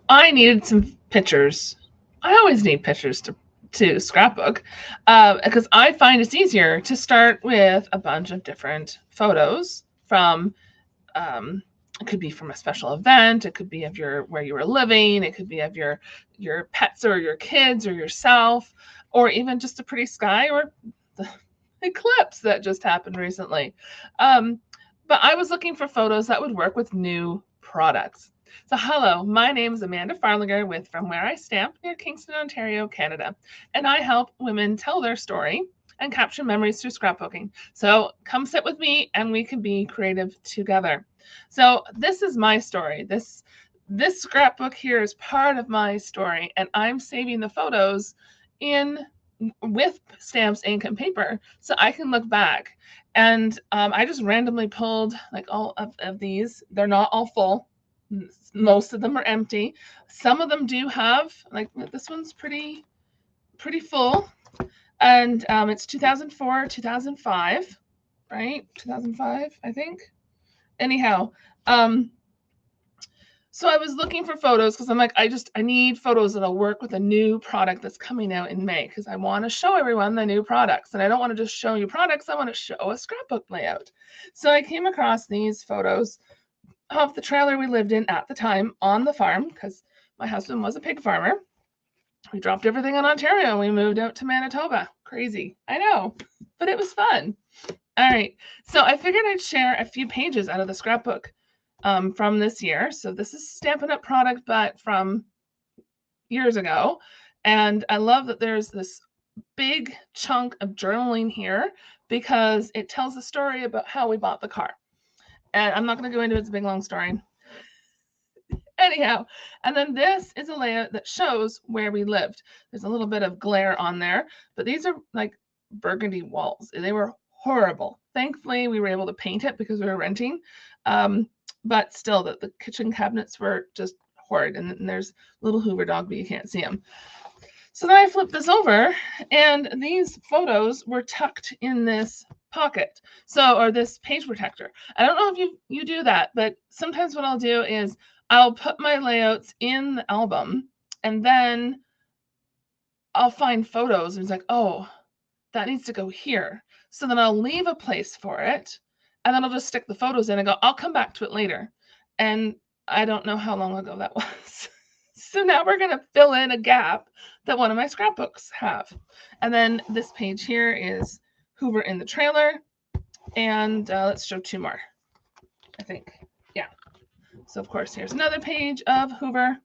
I needed some pictures. I always need pictures to scrapbook because I find it's easier to start with a bunch of different photos from it could be from a special event, it could be of your where you were living, it could be of your pets or your kids or yourself, or even just a pretty sky or the eclipse that just happened recently. um, but I was looking for photos that would work with new products. So hello, my name is Amanda Farlinger with From Where I Stamp near Kingston, Ontario, Canada, and I help women tell their story and capture memories through scrapbooking. So come sit with me and we can be creative together. So this is my story. This scrapbook here is part of my story, and I'm saving the photos in with stamps, ink, and paper so I can look back. And I just randomly pulled like all of these. They're not all full. Most of them are empty. Some of them do have, like this one's pretty full. And it's 2004, 2005, right? 2005, I think. Anyhow, um, so I was looking for photos because I'm like, I need photos that'll work with a new product that's coming out in May because I want to show everyone the new products. And I don't want to just show you products, I want to show a scrapbook layout. So I came across these photos of the trailer we lived in at the time on the farm because my husband was a pig farmer. We dropped everything in Ontario and we moved out to Manitoba. Crazy, I know, but it was fun. All right, so I figured I'd share a few pages out of the scrapbook from this year. So this is Stampin' Up product, but from years ago. And I love that there's this big chunk of journaling here because it tells the story about how we bought the car. And I'm not going to go into it, it's a big long story. Anyhow, and then this is a layout that shows where we lived. There's a little bit of glare on there, but these are like burgundy walls. They were horrible. Thankfully, we were able to paint it because we were renting. But still, the kitchen cabinets were just horrid. And there's little Hoover dog, but you can't see him. So then I flipped this over, and these photos were tucked in this pocket. So, or this page protector. I don't know if you do that, but sometimes what I'll do is I'll put my layouts in the album, and then I'll find photos, and it's like, oh, that needs to go here. So then I'll leave a place for it, and then I'll just stick the photos in and go, I'll come back to it later. And I don't know how long ago that was. So now we're going to fill in a gap that one of my scrapbooks have. And then this page here is Hoover in the trailer. And let's show two more, I think. Yeah. So, of course, here's another page of Hoover.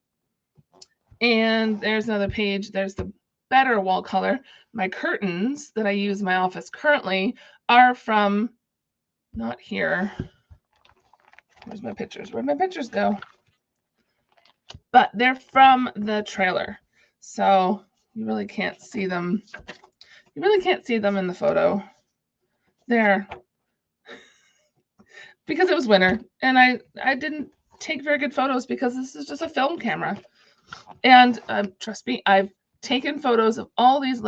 And there's another page. There's the better wall color. My curtains that I use in my office currently are from, not here. Where's my pictures? Where'd my pictures go? But they're from the trailer. So you really can't see them. You really can't see them in the photo. There. Because it was winter and I didn't take very good photos because this is just a film camera. And trust me, I've taken photos of all these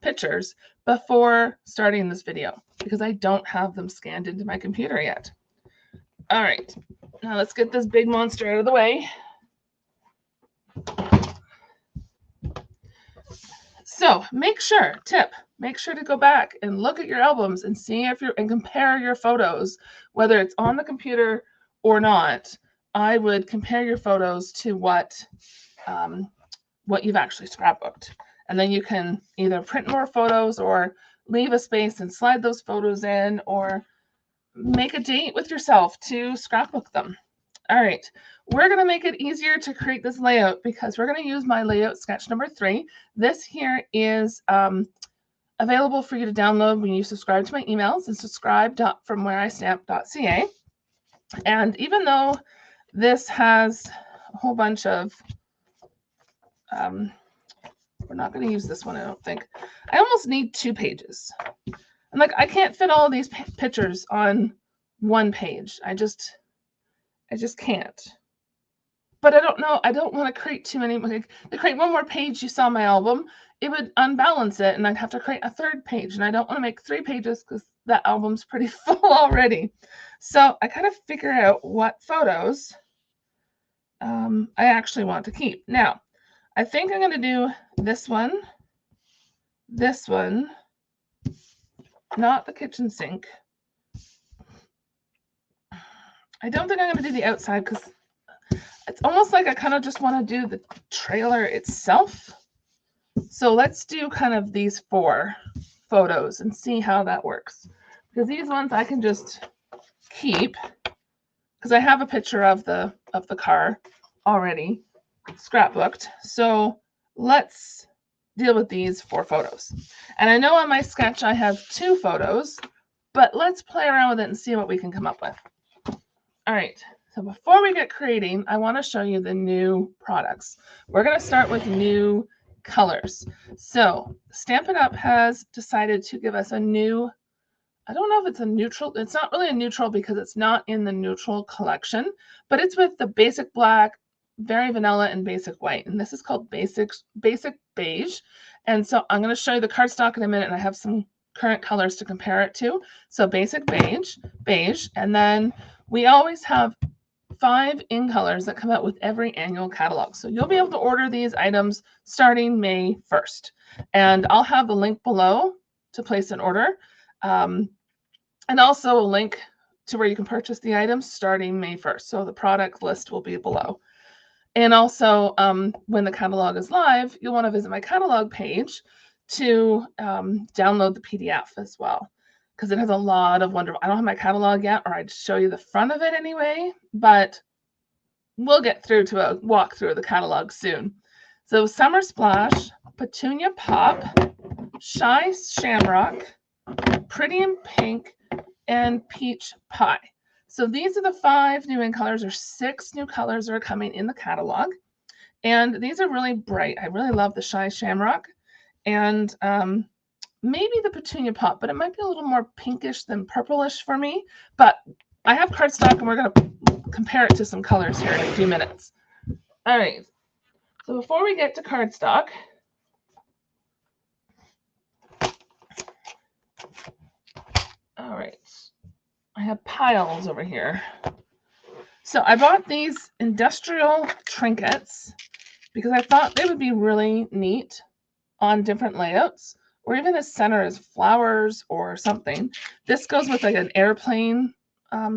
pictures before starting this video because I don't have them scanned into my computer yet. All right, now let's get this big monster out of the way. So make sure to go back and look at your albums and see if you're and compare your photos, whether it's on the computer or not. I would compare your photos to what you've actually scrapbooked. And then you can either print more photos or leave a space and slide those photos in or make a date with yourself to scrapbook them. All right, we're going to make it easier to create this layout because we're going to use my layout sketch number 3. This here is available for you to download when you subscribe to my emails and subscribe.fromwhereistamp.ca. And even though this has a whole bunch of, we're not going to use this one, I don't think. I almost need 2 pages. I'm like, I can't fit all of these pictures on one page. I just can't. But I don't know. I don't want to create too many. Like, to create one more page, you saw my album, it would unbalance it, and I'd have to create a 3rd page. And I don't want to make 3 pages because that album's pretty full already. So I kind of figure out what photos I actually want to keep. Now, I think I'm going to do this one, not the kitchen sink. I don't think I'm going to do the outside because it's almost like I kind of just want to do the trailer itself. So let's do kind of these 4 photos and see how that works. Because these ones I can just keep because I have a picture of the car already scrapbooked. So let's deal with these 4 photos. And I know on my sketch I have 2 photos, but let's play around with it and see what we can come up with. All right, so before we get creating, I want to show you the new products. We're going to start with new colors. So Stampin' Up! Has decided to give us a new, I don't know if it's a neutral, it's not really a neutral because it's not in the neutral collection, but it's with the basic black, very vanilla, and basic white. And this is called basic beige. And so I'm going to show you the cardstock in a minute, and I have some current colors to compare it to. So basic beige, and then we always have 5 in colors that come out with every annual catalog. So you'll be able to order these items starting May 1st. And I'll have the link below to place an order. And also a link to where you can purchase the items starting May 1st. So the product list will be below. And also, when the catalog is live, you'll want to visit my catalog page to download the PDF as well, because it has a lot of wonderful. I don't have my catalog yet, or I'd show you the front of it anyway, but we'll get through to a walkthrough of the catalog soon. So Summer Splash, Petunia Pop, Shy Shamrock, Pretty in Pink, and Peach Pie. So these are the 5 new in colors, or 6 new colors that are coming in the catalog. And these are really bright. I really love the Shy Shamrock and maybe the Petunia Pop, but it might be a little more pinkish than purplish for me. But I have cardstock, and we're going to compare it to some colors here in a few minutes. All right. So before we get to cardstock, all right, I have piles over here. So I bought these industrial trinkets because I thought they would be really neat on different layouts, or even as center as flowers or something. This goes with like an airplane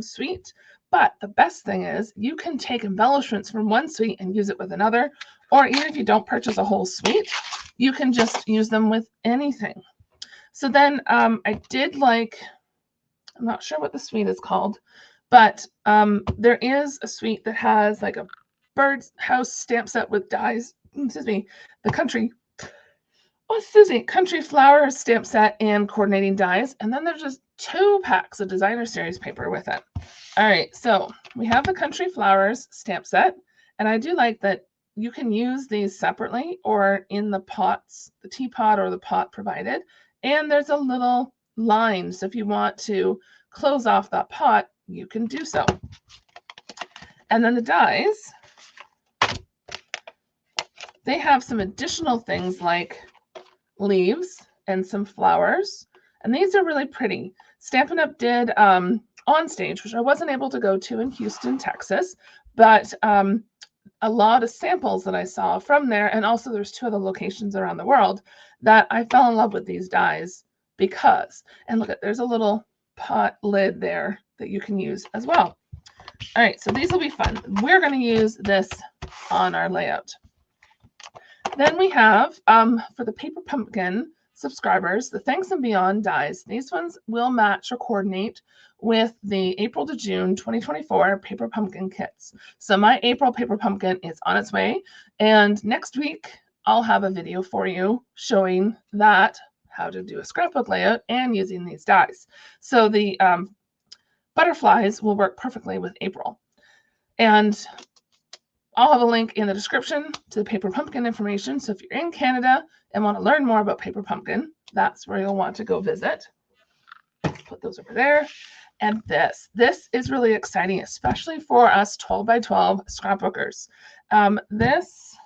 suite. But the best thing is you can take embellishments from one suite and use it with another, or even if you don't purchase a whole suite, you can just use them with anything. So then I did like, I'm not sure what the suite is called, but there is a suite that has like a bird's house stamp set with dies, excuse me, the country flower stamp set and coordinating dies. And then there's just 2 packs of designer series paper with it. All right, so we have the country flowers stamp set. And I do like that you can use these separately or in the pots, the teapot or the pot provided. And there's a little line. So if you want to close off that pot, you can do so. And then the dies, they have some additional things like leaves and some flowers, and these are really pretty. Stampin' Up! Did on stage, which I wasn't able to go to in Houston, Texas, but a lot of samples that I saw from there, and also there's 2 other locations around the world that I fell in love with these dies because, and look at, there's a little pot lid there that you can use as well. All right, so these will be fun. We're going to use this on our layout. Then we have, for the Paper Pumpkin subscribers, the Thanks and Beyond dies. These ones will match or coordinate with the April to June 2024 Paper Pumpkin kits. So my April Paper Pumpkin is on its way. And next week, I'll have a video for you showing that, how to do a scrapbook layout and using these dies. So the butterflies will work perfectly with April. And I'll have a link in the description to the Paper Pumpkin information. So if you're in Canada and want to learn more about Paper Pumpkin, that's where you'll want to go visit. Put those over there. And this is really exciting, especially for us 12 by 12 scrapbookers. This,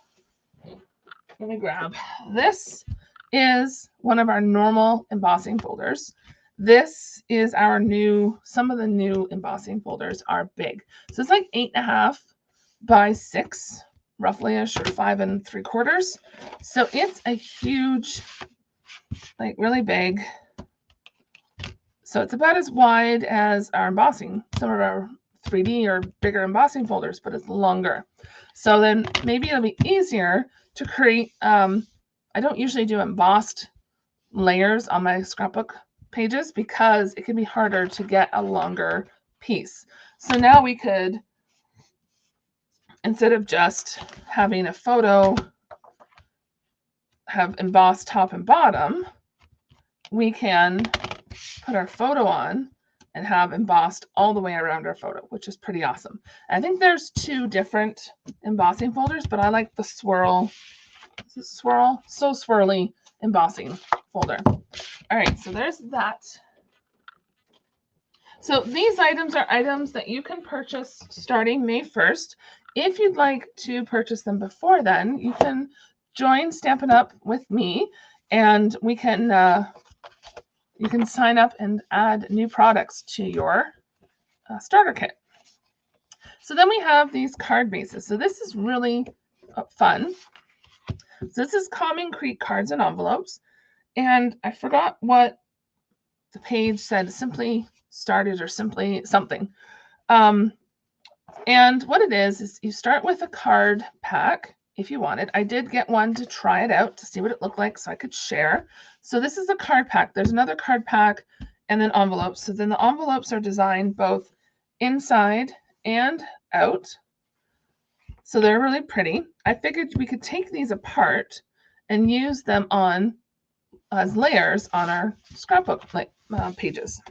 let me grab, this is one of our normal embossing folders. This is our new, some of the new embossing folders are big. So it's like 8.5 by 6, roughly-ish, or 5 3/4. So it's a huge, like really big. So it's about as wide as our embossing, some of our 3D or bigger embossing folders, but it's longer. So then maybe it'll be easier to create. I don't usually do embossed layers on my scrapbook pages because it can be harder to get a longer piece. So now we could, instead of just having a photo have embossed top and bottom, we can put our photo on and have embossed all the way around our photo, which is pretty awesome. I think there's 2 different embossing folders, but I like the swirl. Is it swirl? So swirly embossing folder. All right, so there's that. So these items are items that you can purchase starting May 1st. If you'd like to purchase them before then, you can join Stampin' Up with me, and we can you can sign up and add new products to your starter kit. So then we have these card bases. So this is really fun. So this is Common Creek cards and envelopes. And I forgot what the page said, simply started or simply something. And what it is you start with a card pack if you wanted. I did get one to try it out to see what it looked like so I could share. So this is a card pack. There's another card pack and then envelopes. So then the envelopes are designed both inside and out. So they're really pretty. I figured we could take these apart and use them on as layers on our scrapbook pages.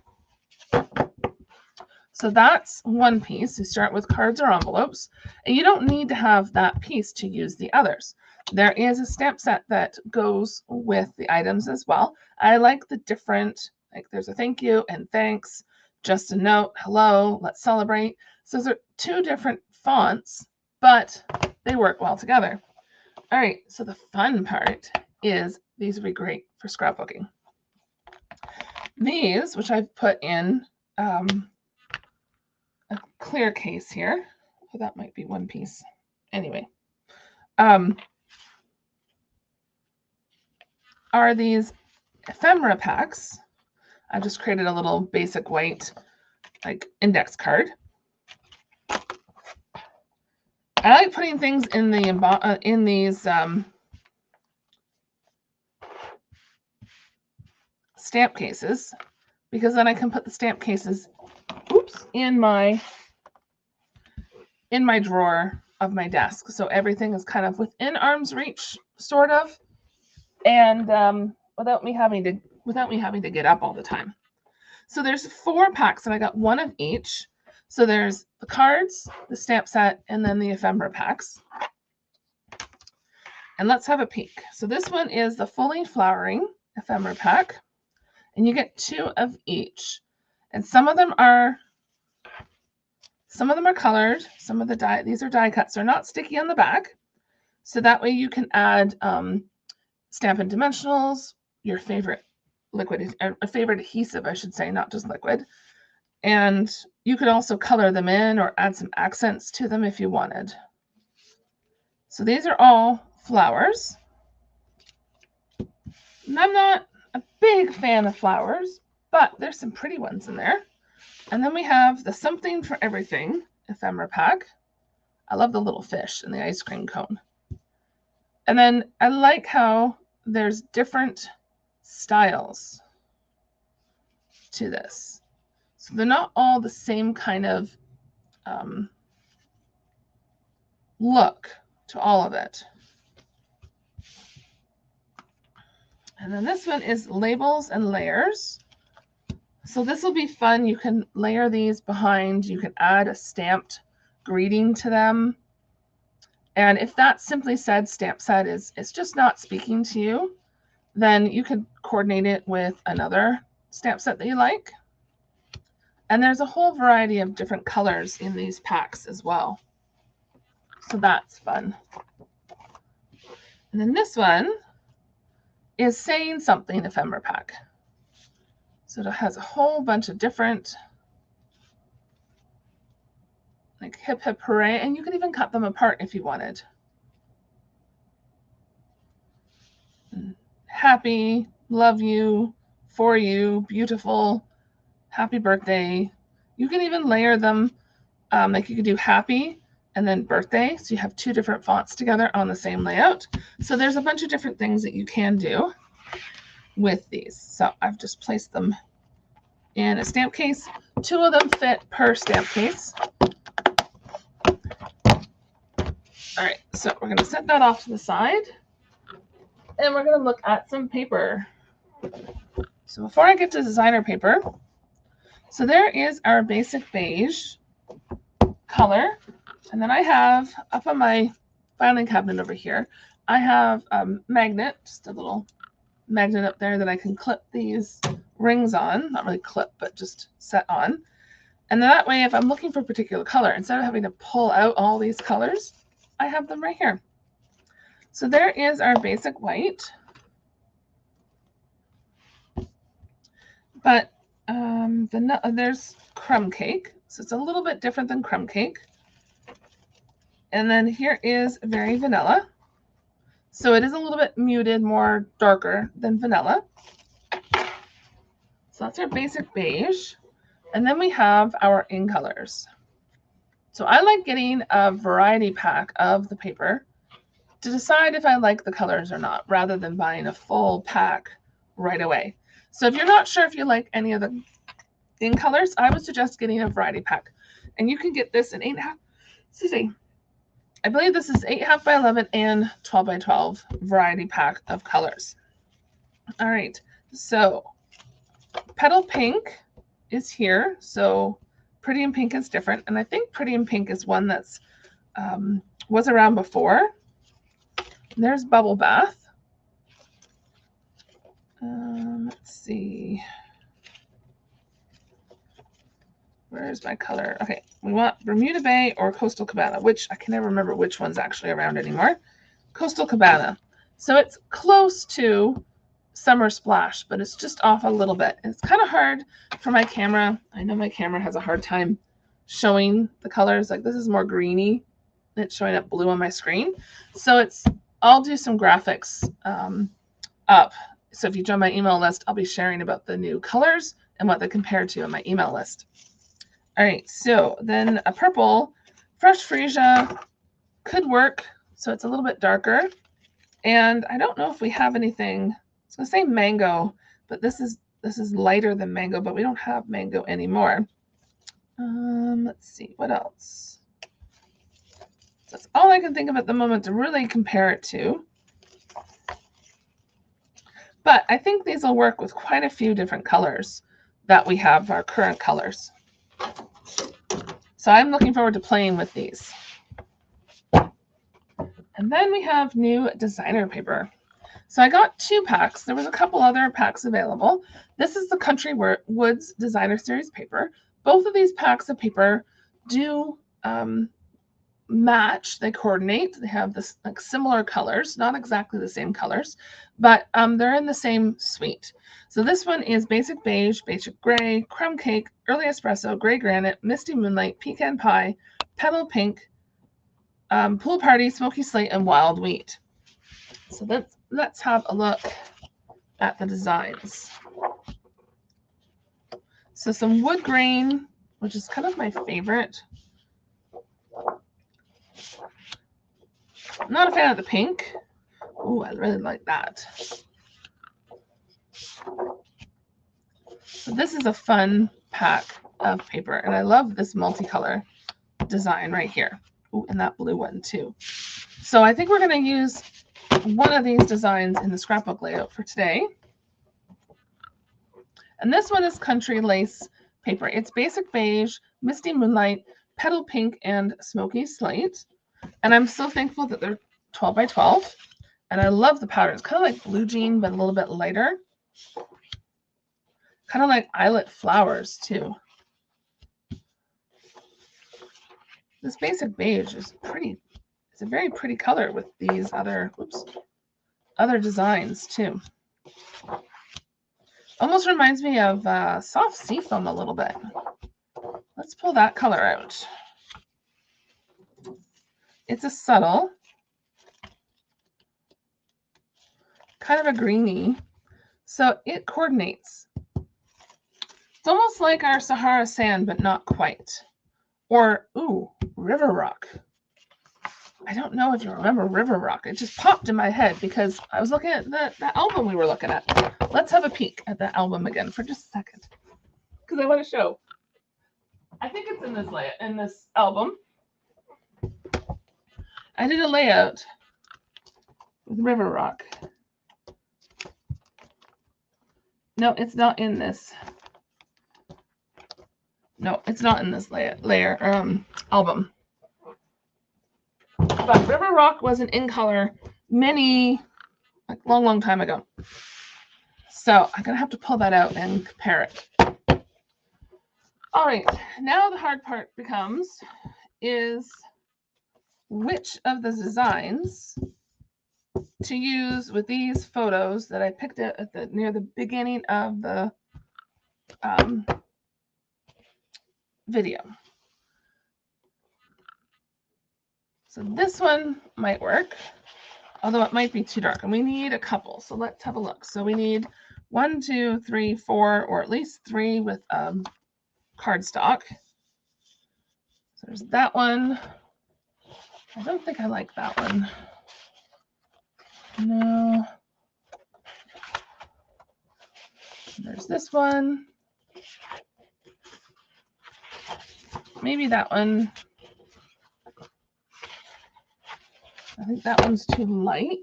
So that's one piece. You start with cards or envelopes, and you don't need to have that piece to use the others. There is a stamp set that goes with the items as well. I like the different, like there's a thank you and thanks, just a note, hello, let's celebrate. So those are 2 different fonts, but they work well together. All right, so the fun part is these would be great for scrapbooking. These, which I've put in a clear case here. Oh, that might be one piece. Anyway, are these ephemera packs. I just created a little basic white like index card. I like putting things in the in these stamp cases because then I can put the stamp cases in my drawer of my desk. So everything is kind of within arm's reach, sort of, and without me having to get up all the time. So there's 4 packs, and I got 1 of each. So there's the cards, the stamp set, and then the ephemera packs. And let's have a peek. So this one is the fully flowering ephemera pack, and you get 2 of each. And some of them are colored. Some of the die, these are die cuts. They're not sticky on the back. So that way you can add Stampin' Dimensionals, your favorite liquid, a favorite adhesive, I should say, not just liquid. And you could also color them in or add some accents to them if you wanted. So these are all flowers. And I'm not a big fan of flowers, but there's some pretty ones in there. And then we have the Something for Everything ephemera pack. I love the little fish and the ice cream cone. And then I like how there's different styles to this. So they're not all the same kind of look to all of it. And then this one is Labels and Layers. So this will be fun. You can layer these behind. You can add a stamped greeting to them. And if that simply said stamp set is just not speaking to you, then you could coordinate it with another stamp set that you like. And there's a whole variety of different colors in these packs as well. So that's fun. And then this one is Saying Something ephemera pack. So it has a whole bunch of different like hip hip hooray, and you can even cut them apart if you wanted. Happy, love you, for you, beautiful, happy birthday. You can even layer them, like you could do happy and then birthday. So you have two different fonts together on the same layout. So there's a bunch of different things that you can do with these. So I've just placed them in a stamp case. 2 of them fit per stamp case. All right, so we're going to set that off to the side. And we're going to look at some paper. So before I get to designer paper, so there is our basic beige color. And then I have up on my filing cabinet over here, I have a magnet, just a little magnet up there that I can clip these rings on. Not really clip, but just set on. And then that way, if I'm looking for a particular color, instead of having to pull out all these colors, I have them right here. So there is our basic white. But there's crumb cake. So it's a little bit different than crumb cake. And then here is very vanilla. So it is a little bit muted, more darker than vanilla. So that's our basic beige. And then we have our in colors. So I like getting a variety pack of the paper to decide if I like the colors or not, rather than buying a full pack right away. So if you're not sure if you like any of the in colors, I would suggest getting a variety pack. And you can get this in 8.5, excuse me, I believe this is 8.5 by 11 and 12 by 12 variety pack of colors. All right, so Petal Pink is here. So Pretty in Pink is different. And I think Pretty in Pink is one that's was around before. There's Bubble Bath. Let's see. Where's my color? Okay, we want Bermuda Bay or Coastal Cabana, which I can never remember which one's actually around anymore. Coastal Cabana. So it's close to Summer Splash, but it's just off a little bit. And it's kind of hard for my camera. I know my camera has a hard time showing the colors. Like this is more greeny. It's showing up blue on my screen. So I'll do some graphics up. So if you join my email list, I'll be sharing about the new colors and what they compare to in my email list. All right, so then a purple, Fresh Freesia could work. So it's a little bit darker. And I don't know if we have anything, I was gonna say mango, but this is lighter than mango, but we don't have mango anymore. Let's see, what else? So that's all I can think of at the moment to really compare it to. But I think these will work with quite a few different colors that we have, our current colors. So I'm looking forward to playing with these. And then we have new designer paper. So I got 2 packs. There was a couple other packs available. This is the Country Woods Designer Series paper. Both of these packs of paper do match. They coordinate. They have this like similar colors, not exactly the same colors, but they're in the same suite. So this one is Basic Beige, Basic Gray, Crumb Cake, Early Espresso, Gray Granite, Misty Moonlight, Pecan Pie, Petal Pink, Pool Party, Smoky Slate, and Wild Wheat. So let's have a look at the designs. So some wood grain, which is kind of my favorite. I'm not a fan of the pink. Oh, I really like that. So this is a fun pack of paper, and I love this multicolor design right here. Oh, and that blue one too. So I think we're going to use one of these designs in the scrapbook layout for today. And this one is Country Lace paper. It's Basic Beige, Misty Moonlight, Petal Pink, and Smoky Slate. And I'm so thankful that they're 12 by 12. And I love the pattern. It's kind of like blue jean, but a little bit lighter. Kind of like eyelet flowers, too. This Basic Beige is pretty. It's a very pretty color with these other designs, too. Almost reminds me of soft seafoam a little bit. Let's pull that color out. It's a subtle, kind of a greeny, so it coordinates. It's almost like our Sahara sand, but not quite. Or, ooh, River Rock. I don't know if you remember River Rock. It just popped in my head because I was looking at the album we were looking at. Let's have a peek at the album again for just a second, because I want to show. I think it's in this album. I did a layout with River Rock. No, it's not in this. No, it's not in this album. But River Rock was an in color long time ago. So I'm gonna have to pull that out and compare it. All right, now the hard part is which of the designs to use with these photos that I picked out near the beginning of the video. So this one might work, although it might be too dark, and we need a couple. So let's have a look. So we need 1, 2, 3, 4, or at least 3 with cardstock. So there's that one. I don't think I like that one. No. There's this one. Maybe that one. I think that one's too light.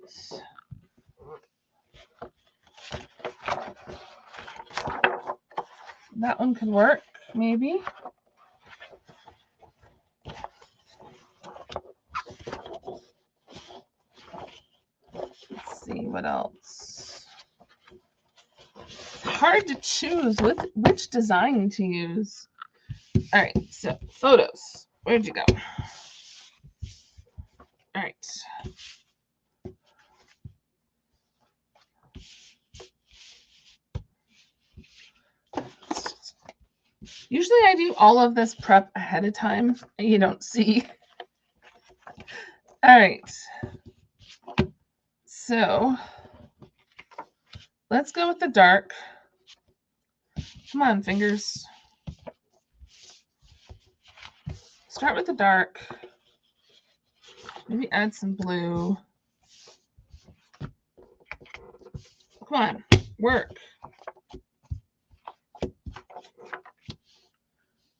That one could work, maybe. Let's see what else. It's hard to choose which design to use. All right, so photos. Where'd you go? All right. Usually I do all of this prep ahead of time and you don't see. All right. So let's go with the dark. Come on, fingers. Start with the dark. Maybe add some blue. Come on, work.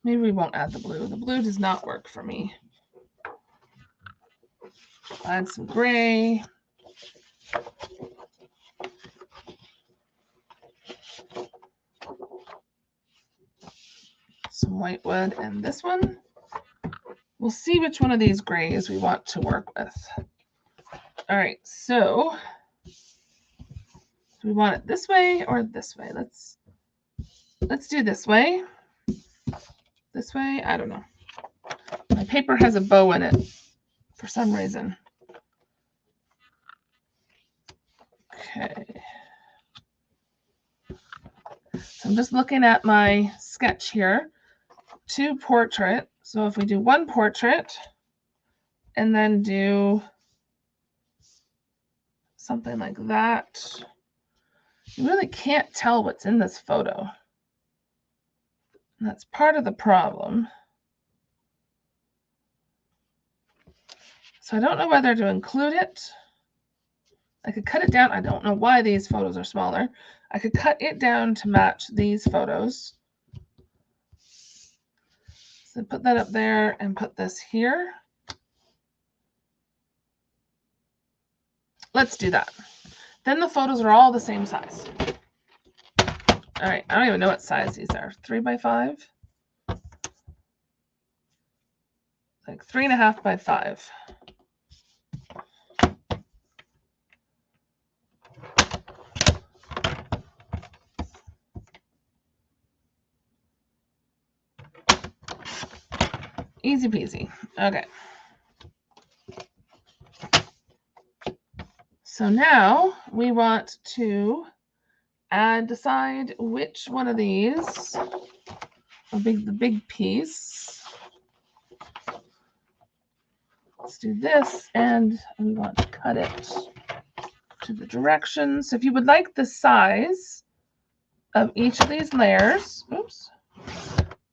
Maybe we won't add the blue. The blue does not work for me. Add some gray. Some white wood and this one. We'll see which one of these grays we want to work with. All right, so do we want it this way or this way? Let's do this way. This way, I don't know. My paper has a bow in it for some reason. Okay. So I'm just looking at my sketch here. 2 portrait. So if we do 1 portrait and then do something like that, you really can't tell what's in this photo. And that's part of the problem. So I don't know whether to include it. I could cut it down. I don't know why these photos are smaller. I could cut it down to match these photos. So put that up there and put this here. Let's do that. Then the photos are all the same size. All right, I don't even know what size these are. 3 by 5? Like 3.5 by 5. Easy peasy. Okay. So now we want to decide which one of these, the big piece, let's do this, and we want to cut it to the directions. So if you would like the size of each of these layers, oops,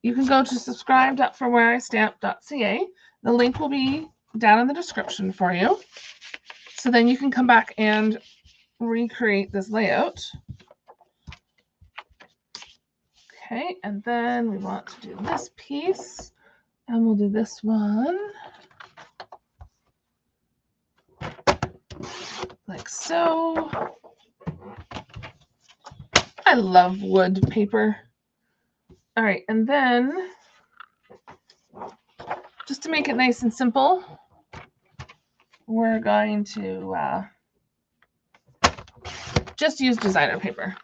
you can go to subscribe.forwhereistamp.ca. The link will be down in the description for you. So then you can come back and recreate this layout. Okay, and then we want to do this piece, and we'll do this one like so. I love wood paper. All right, and then just to make it nice and simple, we're going to just use designer paper.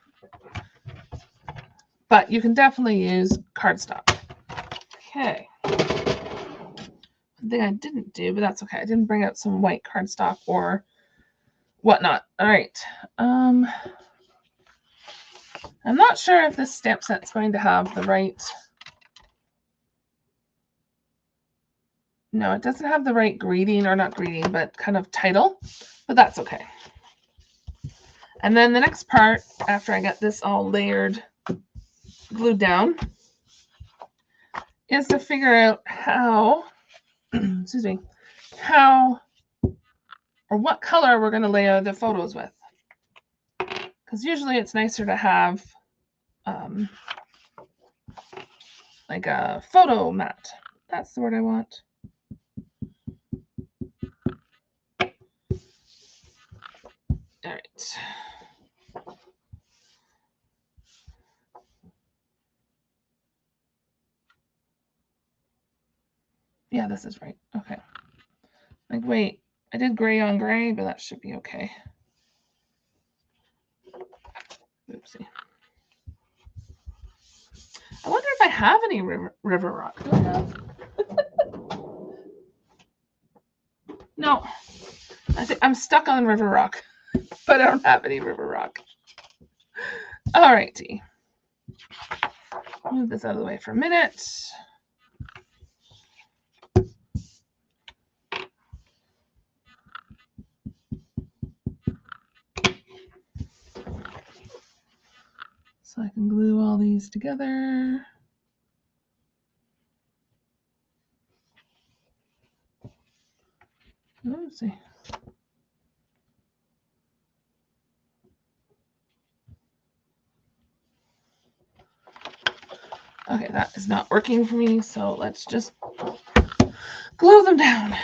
But you can definitely use cardstock. Okay. One thing I didn't do, but that's okay. I didn't bring out some white cardstock or whatnot. All right. I'm not sure if this stamp set's going to have the right. No, it doesn't have the right greeting, or not greeting, but kind of title, but that's okay. And then the next part, after I get this all layered, glued down, is to figure out how, excuse me, how or what color we're going to layer the photos with. Because usually it's nicer to have like a photo mat. That's the word I want. All right. Yeah, this is right. Okay. Like, wait, I did gray on gray, but that should be okay. Oopsie. I wonder if I have any river rock. Do I have? No. I think I'm stuck on river rock, but I don't have any river rock. All righty. Move this out of the way for a minute. So I can glue all these together. Let's see. Okay, that is not working for me, so let's just glue them down.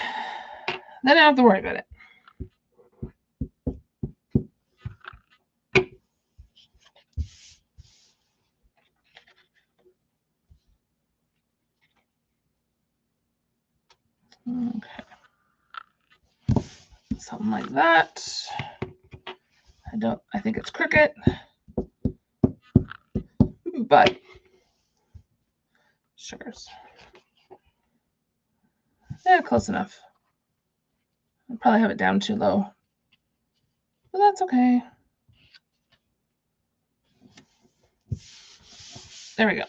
Then I don't have to worry about it. Okay. Something like that. I think it's crooked, but sugars. Yeah, close enough. I probably have it down too low, but that's okay. There we go.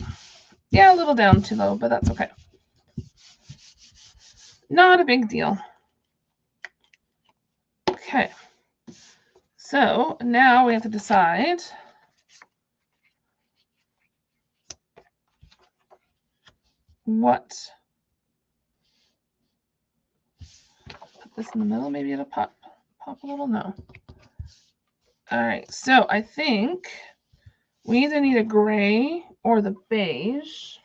Yeah, a little down too low, but that's okay. Not a big deal. Okay. So now we have to decide what. Put this in the middle. Maybe it'll pop a little. No. All right. So I think we either need a gray or the beige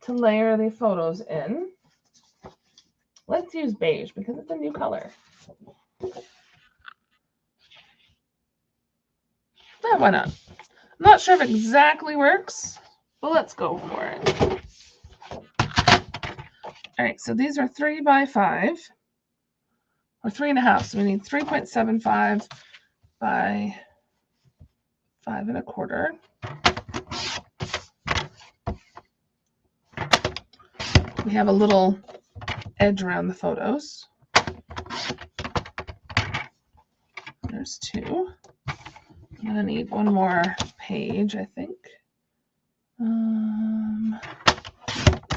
to layer the photos in. Let's use beige because it's a new color. Yeah, why not? I'm not sure if it exactly works, but let's go for it. All right, so these are 3 by 5, or 3.5. So we need 3.75 by 5 1/4. We have a little edge around the photos. There's 2. I'm gonna need one more page, I think.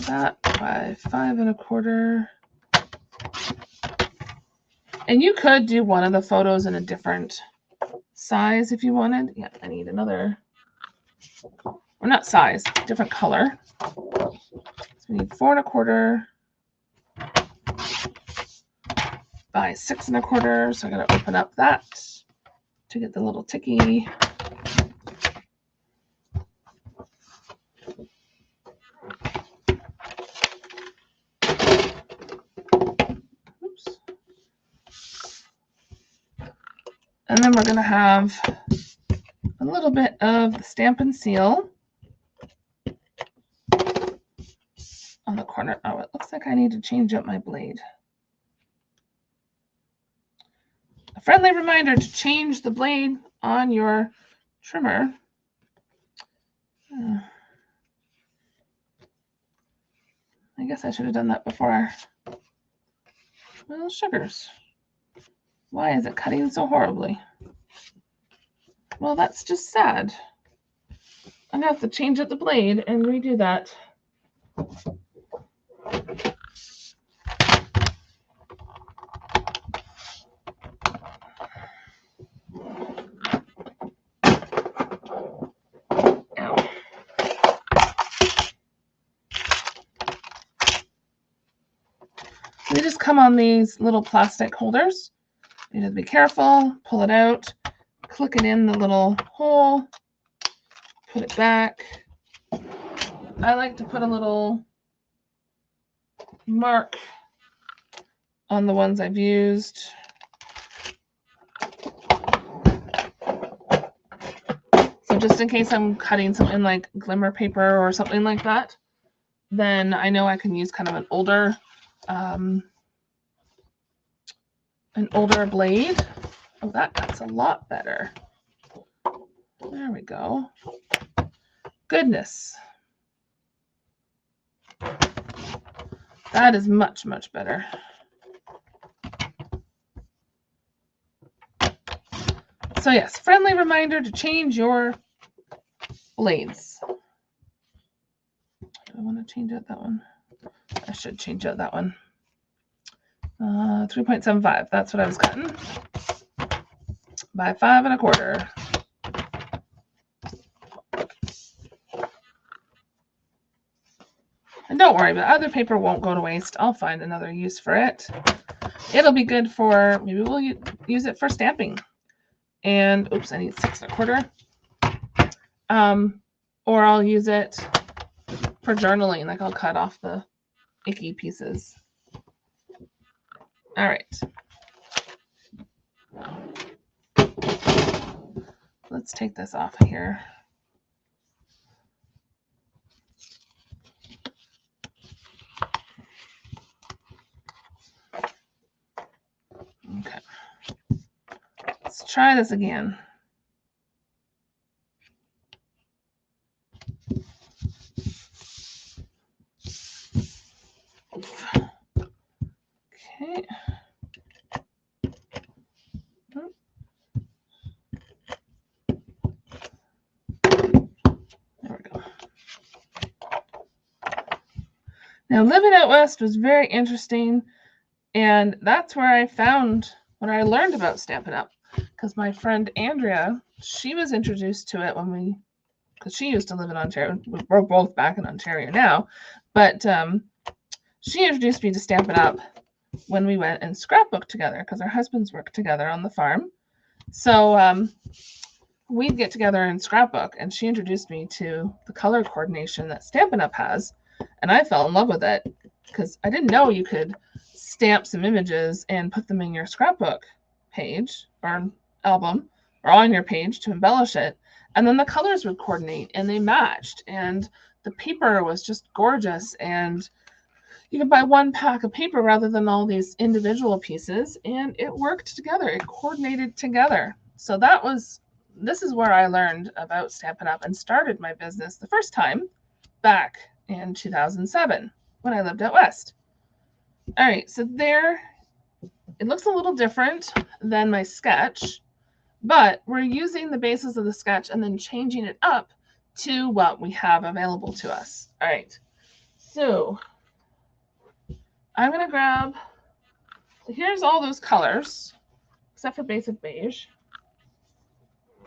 That by 5 1/4. And you could do one of the photos in a different size if you wanted. Yeah, I need another, or not size, different color. So we need 4 1/4 by 6 1/4. So I'm going to open up that to get the little ticky. Oops. And then we're going to have a little bit of the Stampin' Seal on the corner. Oh, it looks like I need to change up my blade. A friendly reminder to change the blade on your trimmer. I guess I should have done that before. Well, sugars. Why is it cutting so horribly? Well, that's just sad. I'm going to have to change up the blade and redo that. Ow. They just come on these little plastic holders. You have to be careful, pull it out, click it in the little hole, put it back. I like to put a little mark on the ones I've used. So just in case I'm cutting something like glimmer paper or something like that, then I know I can use kind of an older blade. Oh, that's a lot better. There we go. Goodness. That is much, much better. So yes, friendly reminder to change your blades. Do I want to change out that one? I should change out that one. 3.75, that's what I was cutting. By 5 1/4. And don't worry, but other paper won't go to waste. I'll find another use for it. It'll be good for, maybe we'll use it for stamping. And, oops, I need 6 1/4. Or I'll use it for journaling, like I'll cut off the icky pieces. All right. Let's take this off of here. Okay. Let's try this again. Okay. There we go. Now, living out west was very interesting, and that's where I found when I learned about Stampin' Up, because my friend Andrea, she was introduced to it because she used to live in Ontario. We're both back in Ontario now, but she introduced me to Stampin' Up when we went and scrapbooked together, because our husbands worked together on the farm. So we'd get together and scrapbook, and she introduced me to the color coordination that Stampin' Up has, and I fell in love with it because I didn't know you could stamp some images and put them in your scrapbook page or album or on your page to embellish it, and then the colors would coordinate and they matched, and the paper was just gorgeous, and you could buy one pack of paper rather than all these individual pieces, and it worked together. It coordinated together. So this is where I learned about Stampin' Up and started my business the first time back in 2007 when I lived out west. All right, so there, it looks a little different than my sketch, but we're using the basis of the sketch and then changing it up to what we have available to us. All right, so I'm going to grab So here's all those colors, except for basic beige.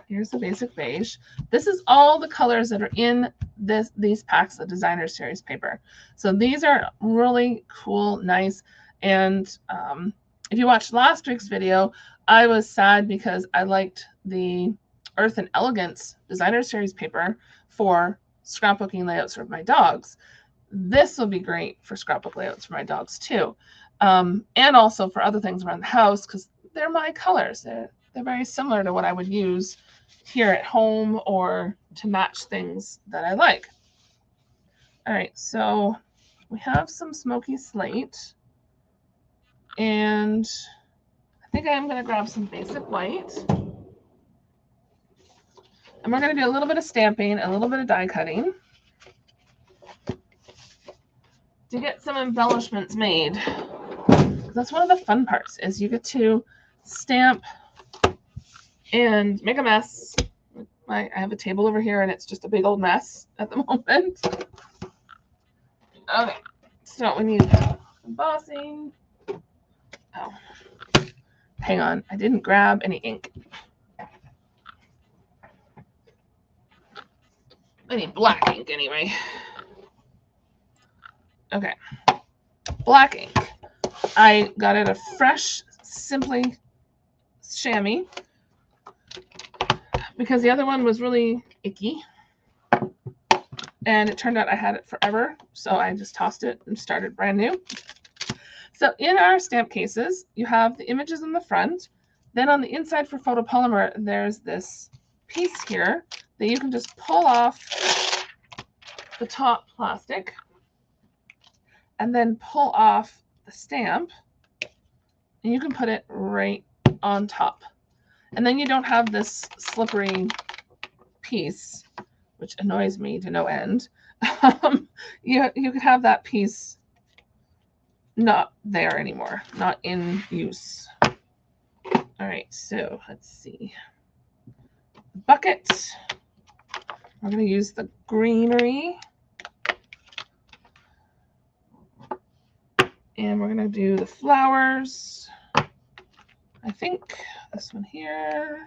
Here's the basic beige. This is all the colors that are in these packs of Designer Series paper. So these are really cool, nice. And if you watched last week's video, I was sad because I liked the Earth and Elegance Designer Series paper for scrapbooking layouts for my dogs. This will be great for scrapbook layouts for my dogs too. And also for other things around the house, because they're my colors. They're very similar to what I would use here at home or to match things that I like. All right, so we have some smoky slate, and I think I am going to grab some basic white, and we're going to do a little bit of stamping, a little bit of die cutting to get some embellishments made. That's one of the fun parts, is you get to stamp and make a mess. I have a table over here and it's just a big old mess at the moment. Okay, so we need embossing. Oh, hang on, I didn't grab any ink. I need black ink anyway. Okay, black ink. I got it a fresh Simply chamois because the other one was really icky. And it turned out I had it forever, so I just tossed it and started brand new. So in our stamp cases, you have the images in the front. Then on the inside for photopolymer, there's this piece here that you can just pull off the top plastic and then pull off the stamp, and you can put it right on top. And then you don't have this slippery piece, which annoys me to no end. You could have that piece not there anymore, not in use. All right, so let's see. Bucket. We're going to use the greenery. And we're going to do the flowers. I think this one here.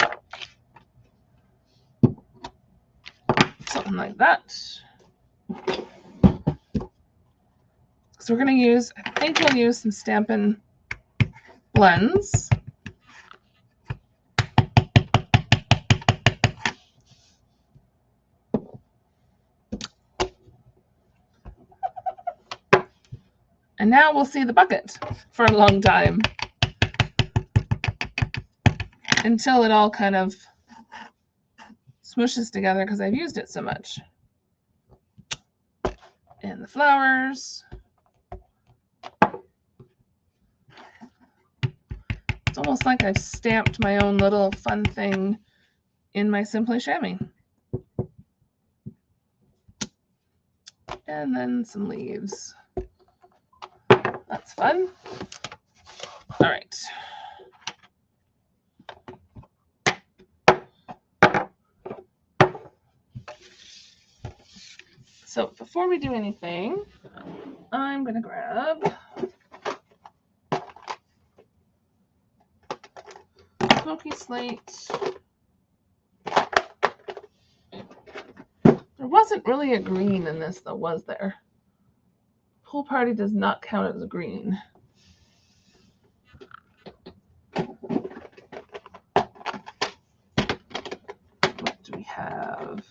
Something like that. So we're going to use, I think we'll use some Stampin' blends. And now we'll see the bucket for a long time until it all kind of smooshes together because I've used it so much. And the flowers. It's almost like I've stamped my own little fun thing in my Simply chamois. And then some leaves. That's fun. All right. So before we do anything, I'm going to grab smoky slate. There wasn't really a green in this, though, was there? Pool Party does not count as a green. What do we have?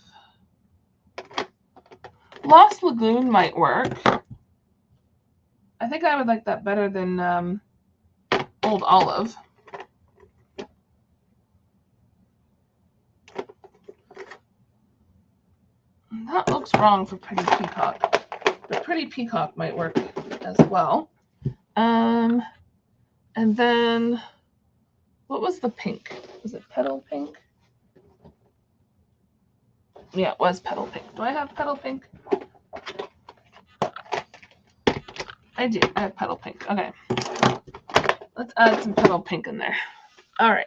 Lost Lagoon might work. I think I would like that better than Old Olive. That looks wrong for Pretty Peacock. But Pretty Peacock might work as well. And then, what was the pink? Was it Petal Pink? Yeah, it was Petal Pink. Do I have Petal Pink? I do. I have Petal Pink. Okay. Let's add some Petal Pink in there. All right.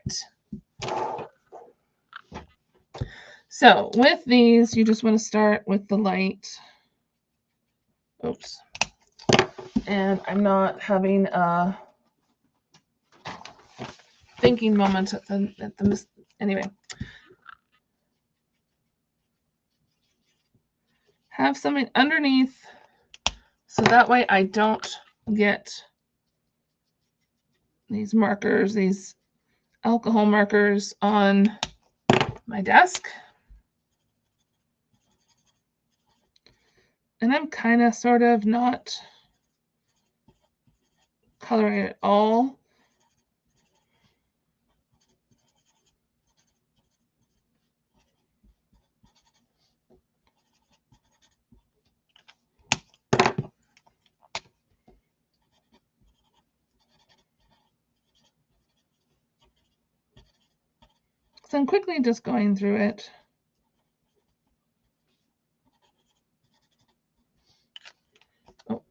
So with these, you just want to start with the light. Oops. And I'm not having a thinking moment anyway. Have something underneath so that way I don't get these markers, these alcohol markers on my desk. And I'm kind of sort of not coloring it all. So I'm quickly just going through it. Oh.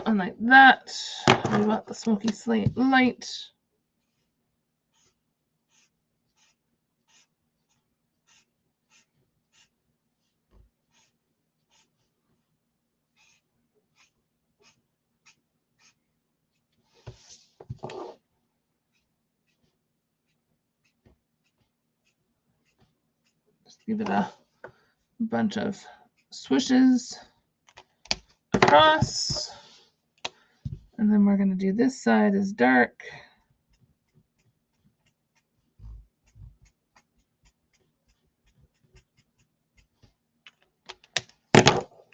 And like that, we want the smoky slate light. Just give it a bunch of swishes across. And then we're going to do this side is dark.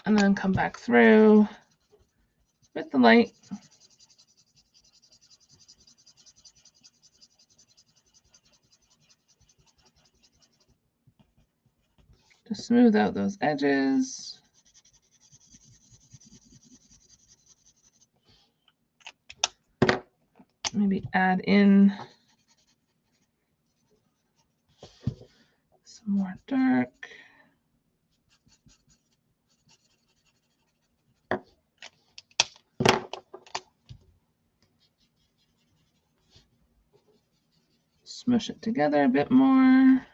And then come back through with the light. To smooth out those edges. Maybe add in some more dark. Smush it together a bit more.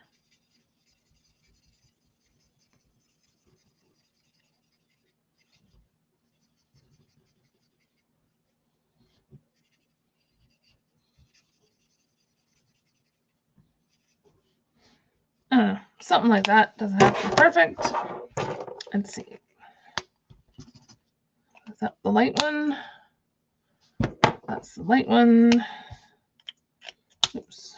Something like that. Doesn't have to be perfect. Let's see. Is that the light one? That's the light one. Oops.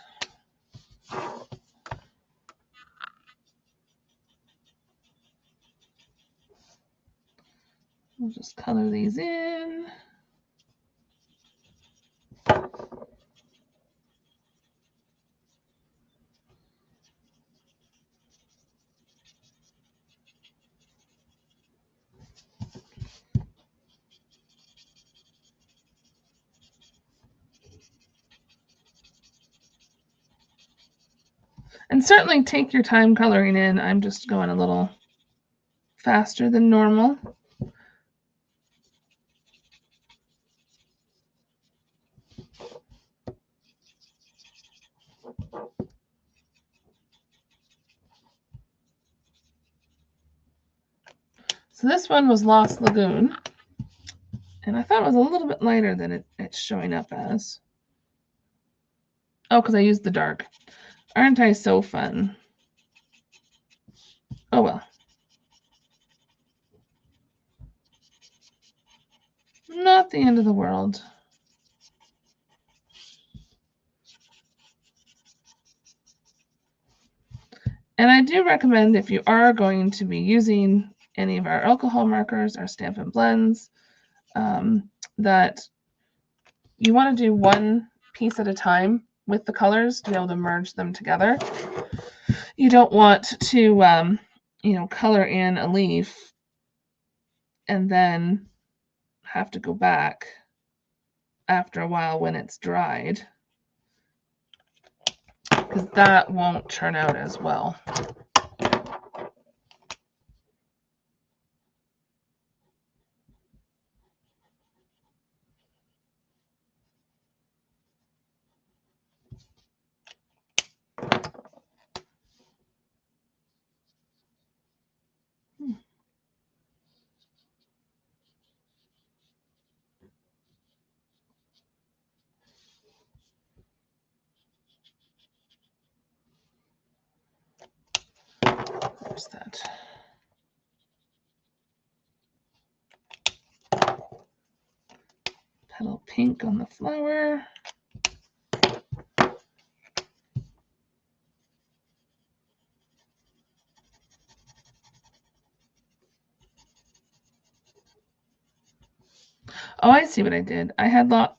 We'll just color these in. And certainly take your time coloring in. I'm just going a little faster than normal. So this one was Lost Lagoon. And I thought it was a little bit lighter than it's showing up as. Oh, because I used the dark. Aren't I so fun? Oh well. Not the end of the world. And I do recommend, if you are going to be using any of our alcohol markers, our Stampin' Blends, that you want to do one piece at a time with the colors to be able to merge them together. You don't want to, color in a leaf and then have to go back after a while when it's dried, because that won't turn out as well. Where's that? Petal pink on the flower. Oh, I see what I did. I had I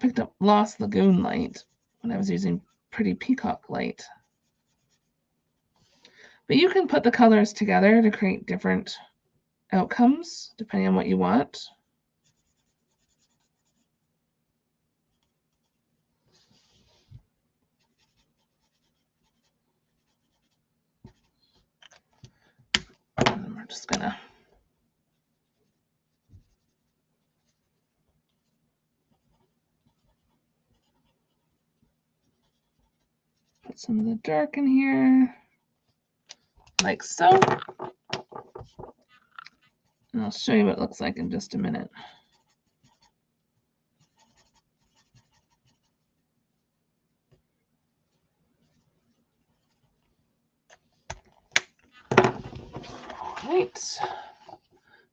picked up Lost Lagoon light when I was using Pretty Peacock light. But you can put the colors together to create different outcomes depending on what you want. And we're just gonna put some of the dark in here, like so. And I'll show you what it looks like in just a minute. Right.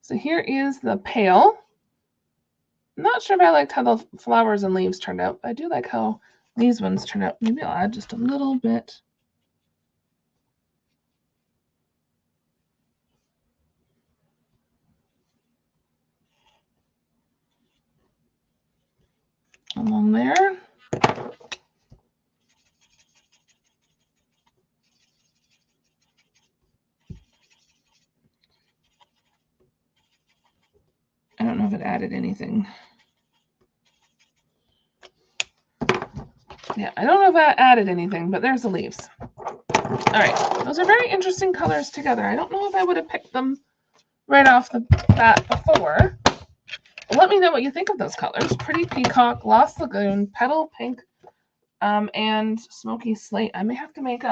So here is the pail. I'm not sure if I liked how the flowers and leaves turned out. I do like how these ones turned out. Maybe I'll add just a little bit. Along there. I don't know if it added anything. Yeah, I don't know if that added anything, but there's the leaves. All right, those are very interesting colors together. I don't know if I would have picked them right off the bat before. Let me know what you think of those colors. Pretty Peacock, Lost Lagoon, Petal Pink, and Smoky Slate. I may have to make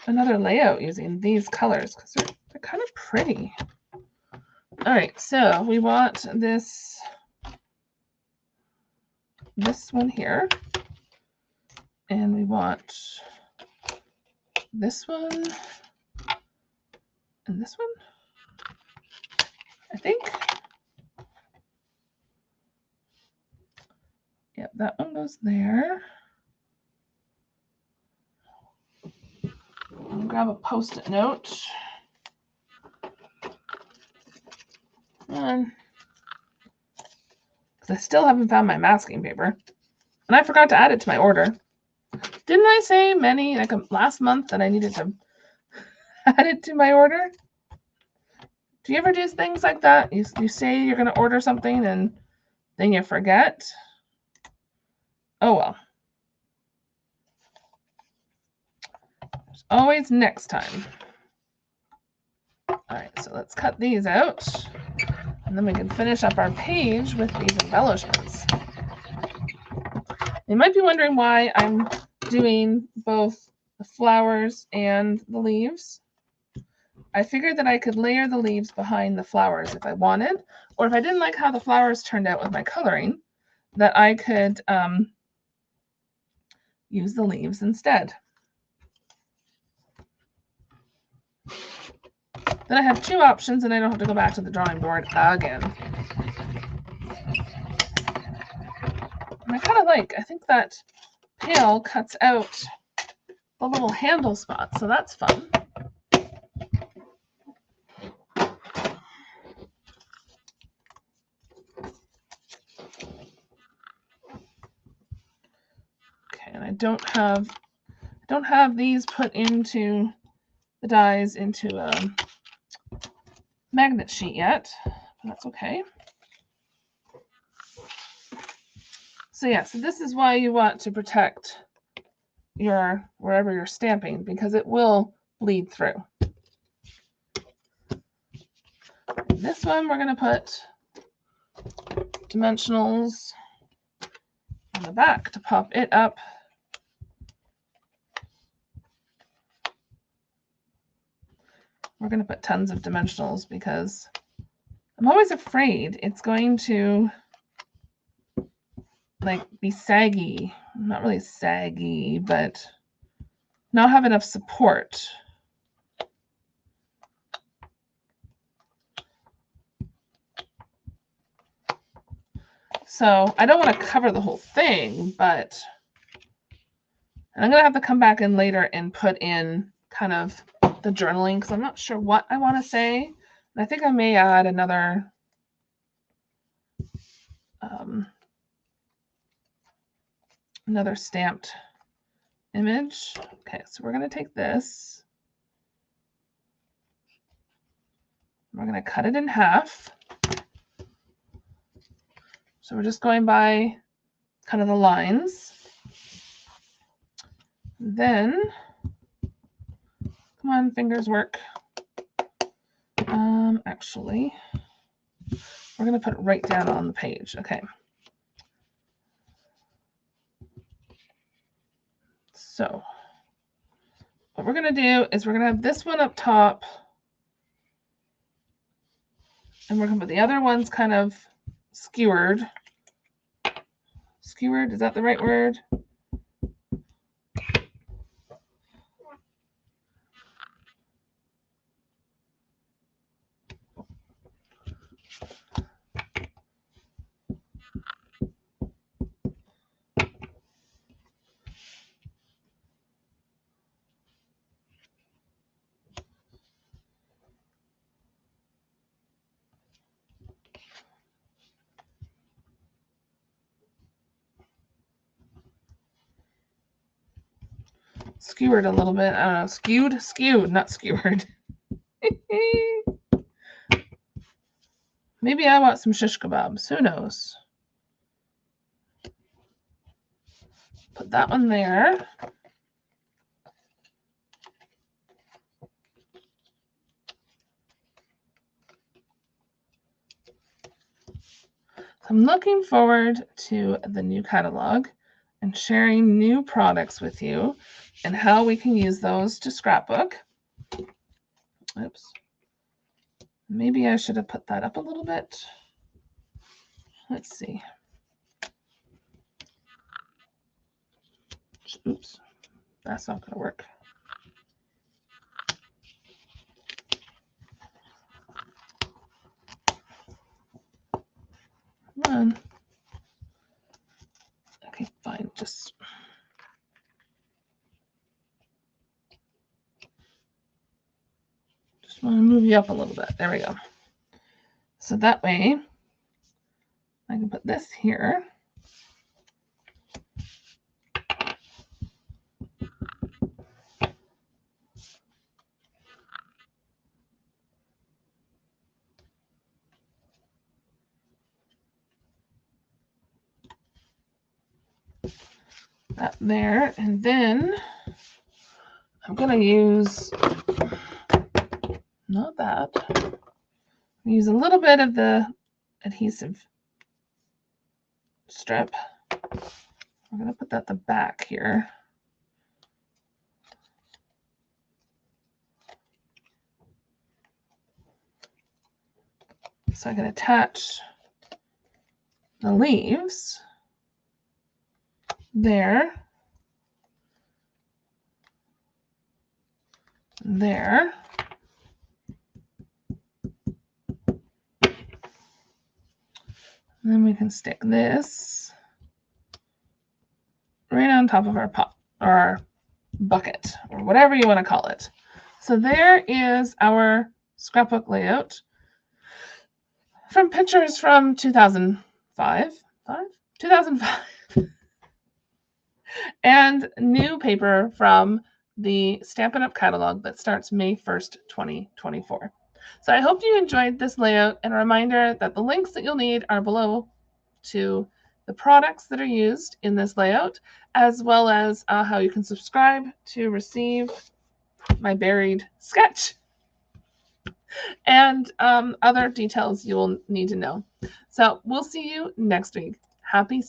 another layout using these colors because they're kind of pretty. All right, so we want this one here, and we want this one and this one, I think. Yep, that one goes there. I'll grab a Post-it note. Because I still haven't found my masking paper. And I forgot to add it to my order. Didn't I say last month that I needed to add it to my order? Do you ever do things like that? You say you're going to order something and then you forget? Oh well. There's always next time. All right, so let's cut these out. And then we can finish up our page with these embellishments. You might be wondering why I'm doing both the flowers and the leaves. I figured that I could layer the leaves behind the flowers if I wanted, or if I didn't like how the flowers turned out with my coloring, that I could use the leaves instead. Then I have two options and I don't have to go back to the drawing board again. And I think that pail cuts out the little handle spot, so that's fun. Okay, and I don't have these put into the dies into a magnet sheet yet, but that's okay. So yeah, so this is why you want to protect wherever you're stamping, because it will bleed through. And this one we're going to put dimensionals on the back to pop it up. We're going to put tons of dimensionals because I'm always afraid it's going to be saggy. Not really saggy, but not have enough support. So I don't want to cover the whole thing, but I'm going to have to come back in later and put in kind of the journaling because I'm not sure what I want to say. And I think I may add another stamped image. Okay, so we're going to take this. We're going to cut it in half. So we're just going by kind of the lines. Then, come on, fingers work. Actually, we're going to put it right down on the page. Okay. So what we're going to do is we're going to have this one up top. And we're going to put the other ones kind of skewered. Skewered, is that the right word? Skewered a little bit. I don't know. Skewed, not skewered. Maybe I want some shish kebabs. Who knows? Put that one there. I'm looking forward to the new catalog and sharing new products with you and how we can use those to scrapbook. Oops. Maybe I should have put that up a little bit. Let's see. Oops. That's not going to work. Come on. Okay, fine. Just want to move you up a little bit. There we go. So that way I can put this here. That there, and then I'm going to use, not that, use a little bit of the adhesive strip. I'm going to put that at the back here. So I can attach the leaves there, there. And then we can stick this right on top of our pot or our bucket or whatever you want to call it. So there is our scrapbook layout from pictures from 2005 and new paper from the Stampin' Up! Catalog that starts May 1st, 2024. So I hope you enjoyed this layout, and a reminder that the links that you'll need are below to the products that are used in this layout, as well as how you can subscribe to receive my buried sketch and other details you will need to know. So we'll see you next week. Happy